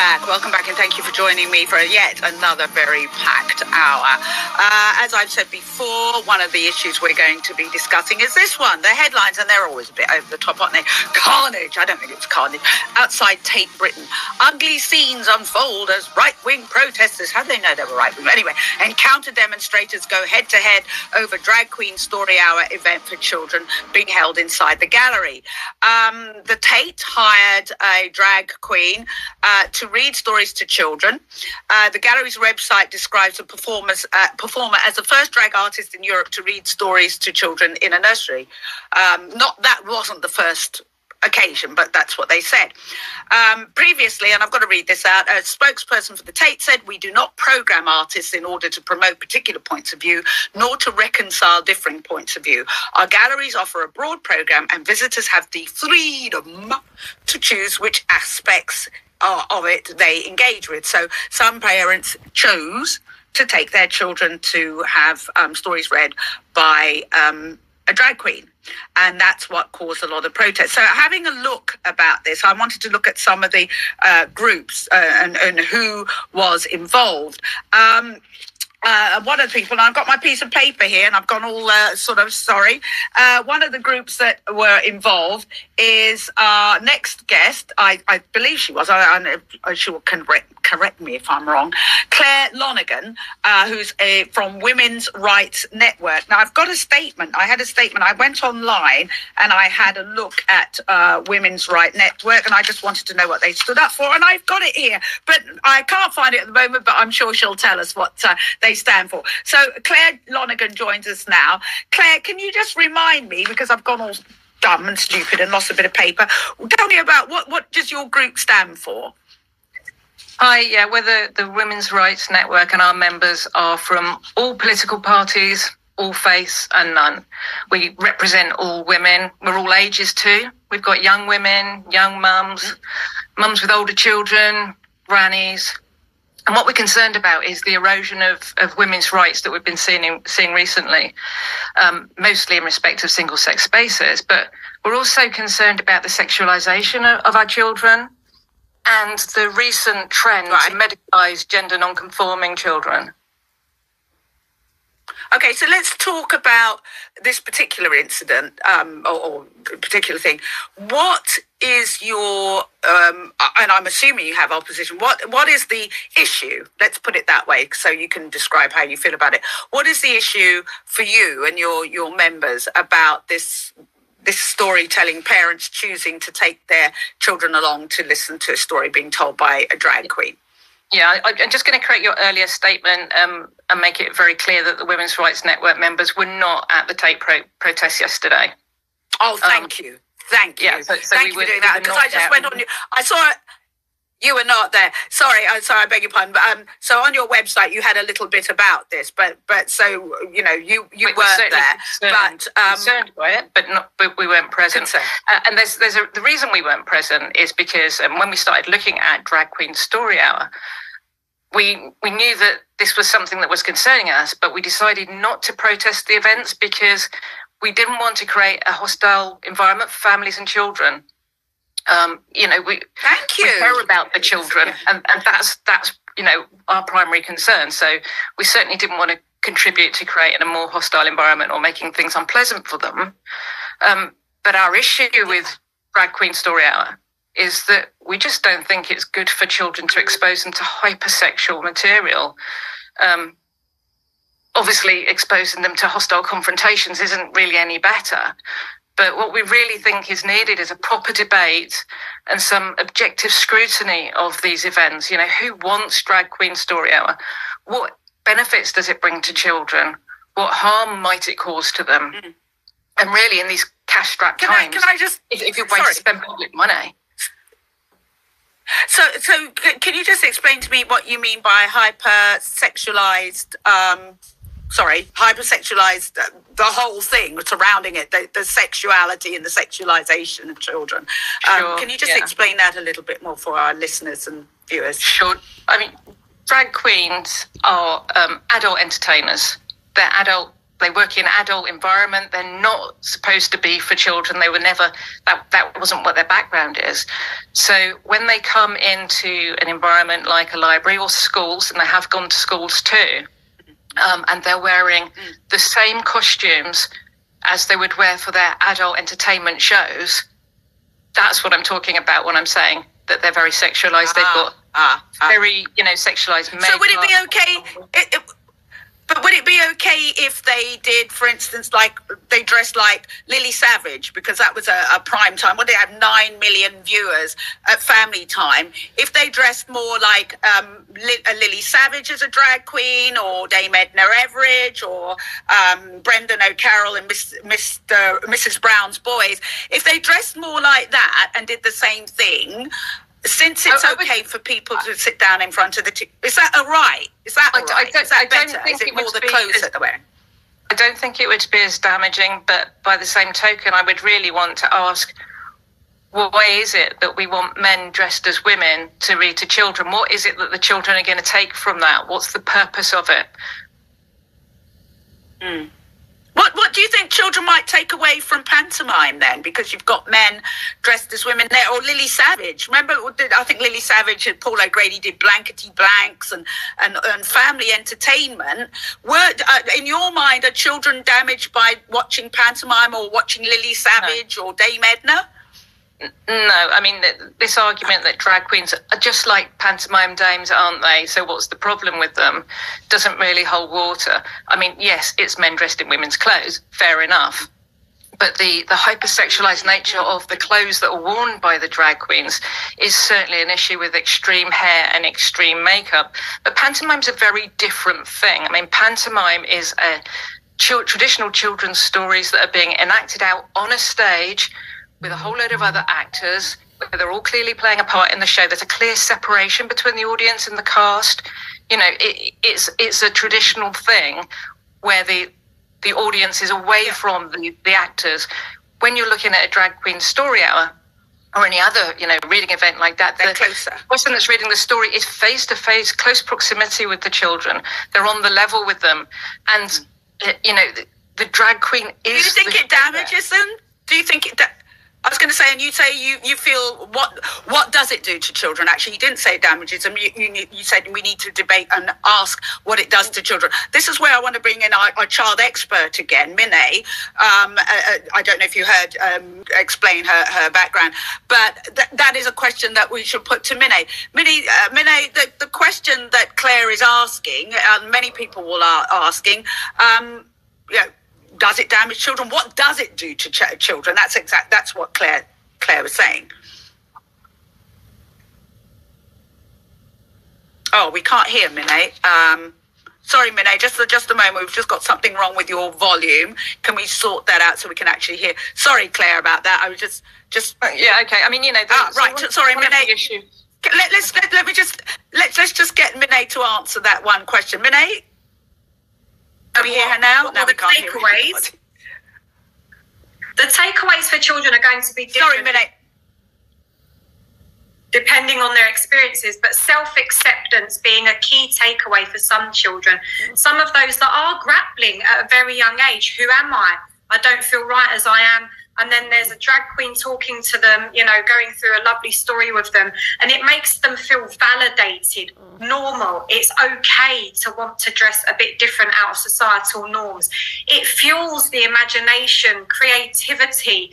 Welcome back, and thank you for joining me for yet another very packed hour. As I've said before, one of the issues we're going to be discussing is this one. The headlines, and they're always a bit over the top, aren't they? Carnage. I don't think it's carnage. Outside Tate Britain. Ugly scenes unfold as right-wing protesters, how do they know they were right-wing? Anyway, encounter demonstrators go head-to-head over drag queen story hour event for children being held inside the gallery. The Tate hired a drag queen to read stories to children. The gallery's website describes the performer as the first drag artist in Europe to read stories to children in a nursery. That wasn't the first occasion, but that's what they said. Previously, and I've got to read this out, a spokesperson for the Tate said, "We do not program artists in order to promote particular points of view, nor to reconcile differing points of view. Our galleries offer a broad program and visitors have the freedom to choose which aspects of it they engage with." So some parents chose to take their children to have stories read by a drag queen. And that's what caused a lot of protest. So having a look about this, I wanted to look at some of the groups and who was involved. One of the people, and I've got my piece of paper here and I've gone all one of the groups that were involved is our next guest. I believe she was, she will correct me if I'm wrong, Claire Loneragan, who's from Women's Rights Network. Now, I've got a statement. I had a statement. I went online and I had a look at Women's Rights Network, and I just wanted to know what they stood up for, and I've got it here, but I can't find it at the moment, but I'm sure she'll tell us what they stand for. So Claire Loneragan joins us now. Claire, can you just remind me, because I've gone all dumb and stupid and lost a bit of paper, tell me about what does your group stand for? Hi, we're the Women's Rights Network, and our members are from all political parties, all faiths and none. We represent all women. We're all ages too. We've got young women, young mums, mums with older children, grannies. And what we're concerned about is the erosion of women's rights that we've been seeing recently, mostly in respect of single-sex spaces. But we're also concerned about the sexualisation of our children and the recent trend to medicalise gender non-conforming children. Okay, so let's talk about this particular incident or particular thing. What is your, and I'm assuming you have opposition, what is the issue? Let's put it that way so you can describe how you feel about it. What is the issue for you and your members about this storytelling, parents choosing to take their children along to listen to a story being told by a drag queen? Yeah, I'm just going to correct your earlier statement and make it very clear that the Women's Rights Network members were not at the Tate protest yesterday. Oh, thank you. Thank you. Yeah, so thank you for doing that, because I just went on. I saw it. You were not there. Sorry, I beg your pardon. But so on your website, you had a little bit about this, but so you weren't there. Concerned by it, but we weren't present. And the reason we weren't present is because when we started looking at Drag Queen Story Hour, we knew that this was something that was concerning us, but we decided not to protest the events because we didn't want to create a hostile environment for families and children. We care about the children, and that's our primary concern. So we certainly didn't want to contribute to creating a more hostile environment or making things unpleasant for them. But our issue with Drag Queen Story Hour is that we just don't think it's good for children to expose them to hypersexual material. Obviously, exposing them to hostile confrontations isn't really any better. But what we really think is needed is a proper debate and some objective scrutiny of these events. Who wants Drag Queen Story Hour? What benefits does it bring to children? What harm might it cause to them? And really, in these cash-strapped times, if you're going to spend public money. So can you just explain to me what you mean by hypersexualized, the whole thing surrounding it, the sexuality and the sexualization of children. Sure, can you just explain that a little bit more for our listeners and viewers? Sure. I mean, drag queens are adult entertainers. They're adult They work in adult environment. They're not supposed to be for children. They were never, that wasn't what their background is. So when they come into an environment like a library or schools, and they have gone to schools too, and they're wearing the same costumes as they would wear for their adult entertainment shows, that's what I'm talking about when I'm saying that they're very sexualized. They've got very, sexualized makeup. So would it be okay? But would it be okay if they did, for instance, like they dressed like Lily Savage, because that was a prime time? Well, they had 9 million viewers at family time. If they dressed more like Lily Savage as a drag queen, or Dame Edna Everage, or Brendan O'Carroll and Mrs. Brown's Boys, if they dressed more like that and did the same thing, since it's okay for people to sit down in front of the is that all right? Is that all right? Is that better? Is it more the clothes that they're wearing? I don't think it would be as damaging, but by the same token, I would really want to ask, why is it that we want men dressed as women to read to children? What is it that the children are going to take from that? What's the purpose of it? What do you think children might take away from pantomime then? Because you've got men dressed as women there, or Lily Savage. Remember, I think Lily Savage and Paul O'Grady did Blankety Blanks and family entertainment. In your mind, are children damaged by watching pantomime or watching Lily Savage or Dame Edna? No, I mean, this argument that drag queens are just like pantomime dames, aren't they? So what's the problem with them? Doesn't really hold water. I mean, yes, it's men dressed in women's clothes, fair enough. But the hypersexualized nature of the clothes that are worn by the drag queens is certainly an issue with extreme hair and extreme makeup. But pantomime's a very different thing. I mean, pantomime is traditional children's stories that are being enacted out on a stage with a whole load of other actors, where they're all clearly playing a part in the show. There's a clear separation between the audience and the cast. It's a traditional thing where the audience is away from the actors. When you're looking at a drag queen story hour or any other, reading event like that, they're closer. The person that's reading the story is face-to-face, close proximity with the children. They're on the level with them. And, the drag queen is... Do you think it damages them? Do you think it... I was going to say, and you say you feel, what does it do to children? Actually, you didn't say it damages them. You said we need to debate and ask what it does to children. This is where I want to bring in our child expert again, Minnie. I don't know if you heard explain her background, but that is a question that we should put to Minnie. Minnie, the question that Claire is asking, many people will are asking, does it damage children? What does it do to children? That's what Claire was saying. Oh, we can't hear Minnie. Sorry, Minnie, just a moment. We've just got something wrong with your volume. Can we sort that out so we can actually hear? Sorry, Claire, about that. I was just. Yeah, okay. I mean, right. Sorry, Minnie. Let's just get Minnie to answer that one question. Minnie. Can we hear her now? No, we can't hear her. The takeaways for children are going to be different. Sorry, Minnie. Depending on their experiences, but self-acceptance being a key takeaway for some children. Some of those that are grappling at a very young age. Who am I? I don't feel right as I am. And then there's a drag queen talking to them, going through a lovely story with them. And it makes them feel validated, normal. It's okay to want to dress a bit different out of societal norms. It fuels the imagination, creativity.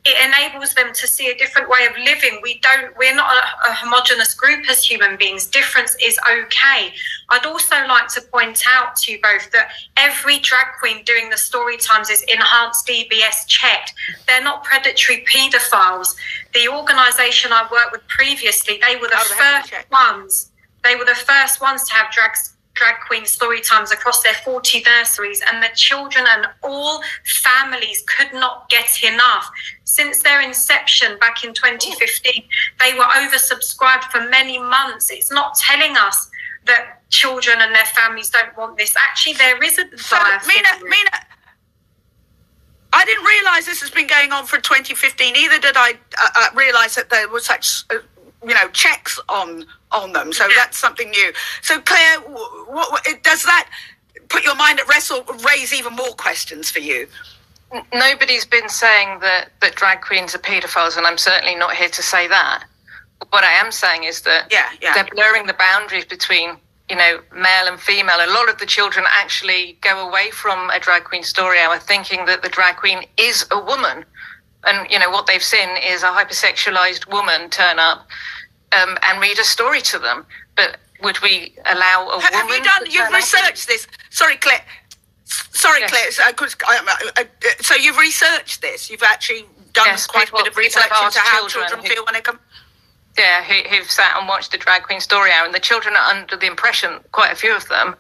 It enables them to see a different way of living. We're not a homogenous group as human beings. Difference is okay. I'd also like to point out to you both that every drag queen doing the story times is enhanced DBS checked. They're not predatory paedophiles. The organisation I worked with previously, they were the first ones. They were the first ones to have drag queen story times across their 40 nurseries, and the children and all families could not get enough. Since their inception back in 2015, they were oversubscribed for many months. It's not telling us that children and their families don't want this. Actually, there is a desire. So, Mina, I didn't realise this has been going on from 2015. Either did I realise that there was such... checks on them. So that's something new. So Claire, what does that put your mind at rest or raise even more questions for you? Nobody's been saying that drag queens are paedophiles, and I'm certainly not here to say that. What I am saying is that they're blurring the boundaries between, male and female. A lot of the children actually go away from a drag queen story hour thinking that the drag queen is a woman. And, what they've seen is a hypersexualized woman turn up and read a story to them. But would we allow a woman? Have you done? You've researched this. Sorry, Claire. Yes. Claire. So you've researched this. You've actually done quite a bit of research into how children feel when they come. Yeah, who've sat and watched the drag queen story hour, and the children are under the impression, quite a few of them,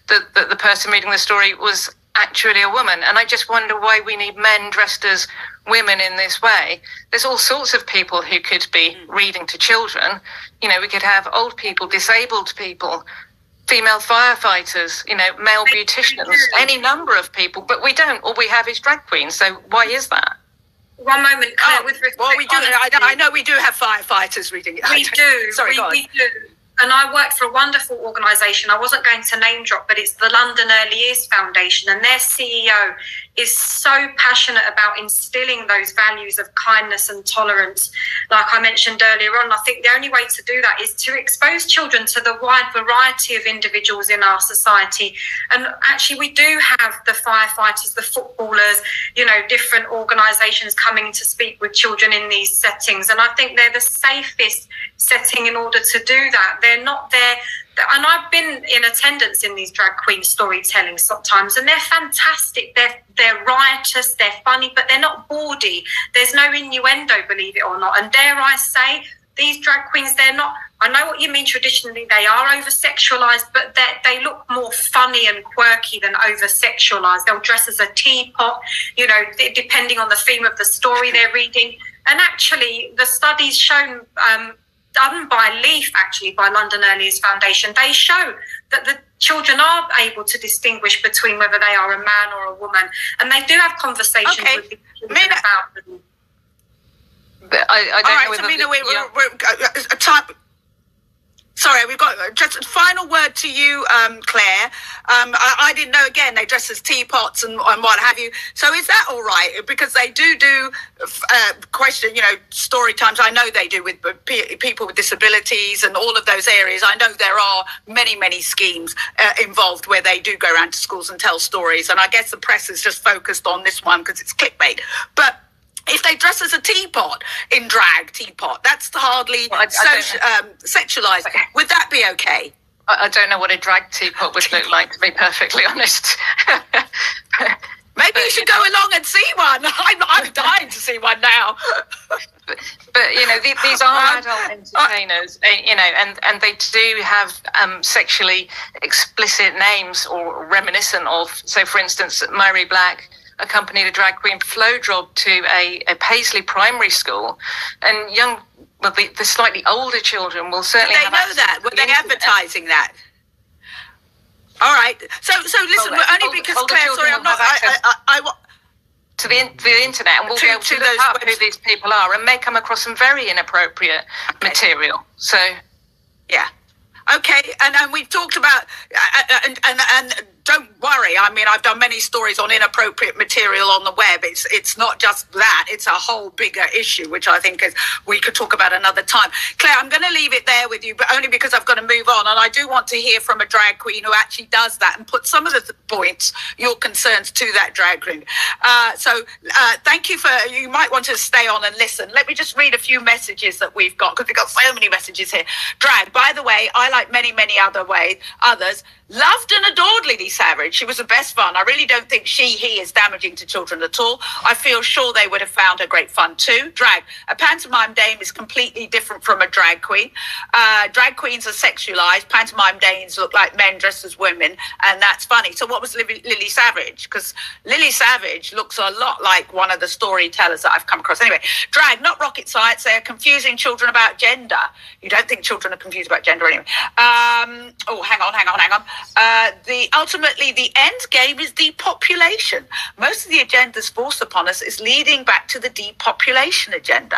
that the person reading the story was actually a woman. And I just wonder why we need men dressed as women in this way. There's all sorts of people who could be reading to children. We could have old people, disabled people, female firefighters, male beauticians, any number of people, but we don't. All we have is drag queens. So why is that? One moment, Claire, with respect. Well, we do. I know we do have firefighters reading it. We do. Sorry, we do. And I work for a wonderful organisation. I wasn't going to name drop, but it's the London Early Years Foundation, and their CEO is so passionate about instilling those values of kindness and tolerance. Like I mentioned earlier on, I think the only way to do that is to expose children to the wide variety of individuals in our society. And actually, we do have the firefighters, the footballers, different organisations coming to speak with children in these settings. And I think they're the safest setting in order to do that. They're not there. And I've been in attendance in these drag queen storytellings sometimes, and they're fantastic. They're riotous, they're funny, but they're not bawdy. There's no innuendo, believe it or not. And dare I say, these drag queens, they're not, I know what you mean traditionally, they are over-sexualised, but they look more funny and quirky than over-sexualised. They'll dress as a teapot, depending on the theme of the story they're reading. And actually, the studies shown, done by LEAF, actually, by London Early Years Foundation, they show that the children are able to distinguish between whether they are a man or a woman. And they do have conversations with the children about them. But I don't know whether... Sorry, we've got just a final word to you, Claire. I didn't know, again, they dress as teapots and what have you. So is that all right? Because they do question, story times. I know they do with people with disabilities and all of those areas. I know there are many, many schemes involved where they do go around to schools and tell stories. And I guess the press is just focused on this one because it's clickbait. But if they dress as a teapot in drag, that's hardly sexualised. Would that be okay? I don't know what a drag teapot would look like, to be perfectly honest. Maybe you should go along and see one. I'm dying to see one now. But these are adult entertainers, and they do have sexually explicit names or reminiscent of. So, for instance, Mary Black accompanied a drag queen flow job to a Paisley primary school, and the slightly older children will certainly have access. Did they know that? Were they advertising that? All right. So listen, only because Claire, sorry, I'm not. To the internet, and we'll be able to look up who these people are, and may come across some very inappropriate material. So, yeah. Okay, and we've talked about, and don't worry, I mean, I've done many stories on inappropriate material on the web. It's not just that, it's a whole bigger issue, which I think we could talk about another time. Claire, I'm going to leave it there with you, but only because I've got to move on, and I do want to hear from a drag queen who actually does that and put some of the points, your concerns, to that drag queen. So thank you you might want to stay on and listen. Let me just read a few messages that we've got, because we've got so many messages here. Drag, by the way, I like many others, loved and adored Lily Savage. She was the best fun. I really don't think he is damaging to children at all. I feel sure they would have found her great fun too. Drag, a pantomime dame is completely different from a drag queen. Drag queens are sexualized. Pantomime dames look like men dressed as women, and that's funny. So what was Lily Savage? Because Lily Savage looks a lot like one of the storytellers that I've come across. Anyway, drag, not rocket science. They are confusing children about gender. You don't think children are confused about gender anyway. Hang on. Ultimately, the end game is depopulation. Most of the agendas forced upon us is leading back to the depopulation agenda.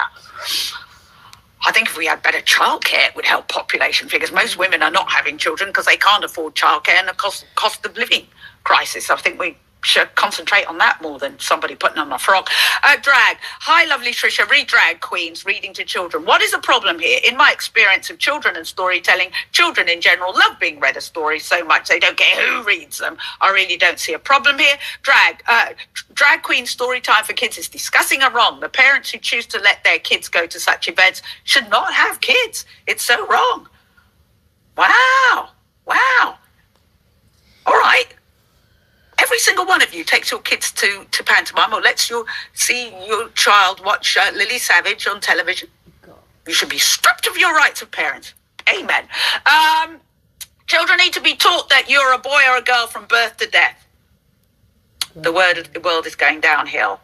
I think if we had better childcare, it would help population figures. Most women are not having children because they can't afford childcare and the cost of living crisis. I think we should concentrate on that more than somebody putting on a frock. Drag. Hi, lovely Trisha. Read drag queens reading to children. What is the problem here? In my experience of children and storytelling, children in general love being read a story so much they don't care who reads them. I really don't see a problem here. Drag queen story time for kids is disgusting and wrong. The parents who choose to let their kids go to such events should not have kids. It's so wrong. Wow. All right. Every single one of you takes your kids to pantomime or lets you see your child watch Lily Savage on television. You should be stripped of your rights of parents. Amen. Children need to be taught that you're a boy or a girl from birth to death. The world is going downhill.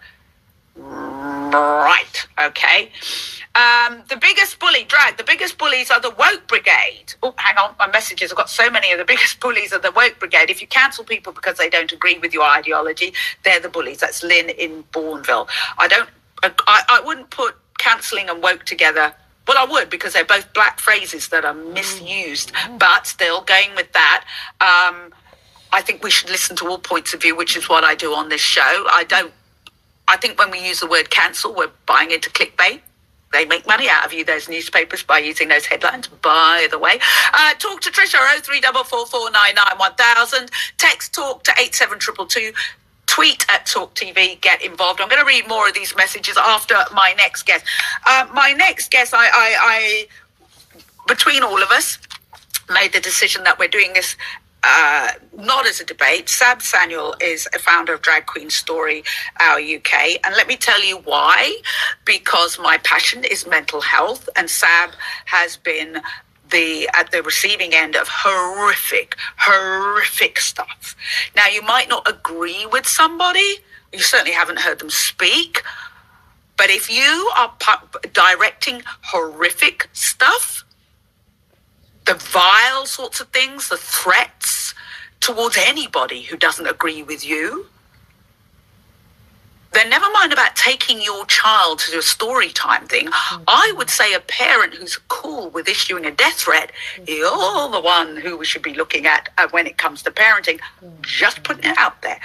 Right. Okay. The biggest bullies are the woke brigade. Oh, hang on, my messages. I've got so many of the biggest bullies are the woke brigade. If you cancel people because they don't agree with your ideology, they're the bullies. That's Lynn in Bourneville. I wouldn't put cancelling and woke together. Well, I would, because they're both black phrases that are misused. But still, going with that, I think we should listen to all points of view, which is what I do on this show. I think when we use the word cancel, we're buying into clickbait. They make money out of you, those newspapers, by using those headlines, by the way. Talk to Trisha, 03444991000. Text talk to 87222. Tweet at TalkTV. Get involved. I'm going to read more of these messages after my next guest. I between all of us, made the decision that we're doing this not as a debate. Sab Samuel is a founder of Drag Queen Story Hour UK, and let me tell you why. Because my passion is mental health, and Sab has been at the receiving end of horrific stuff. Now, you might not agree with somebody, you certainly haven't heard them speak, but if you are directing horrific stuff, the vile sorts of things, the threats towards anybody who doesn't agree with you, then never mind about taking your child to a story time thing. I would say a parent who's cool with issuing a death threat, you're the one who we should be looking at when it comes to parenting. Just putting it out there.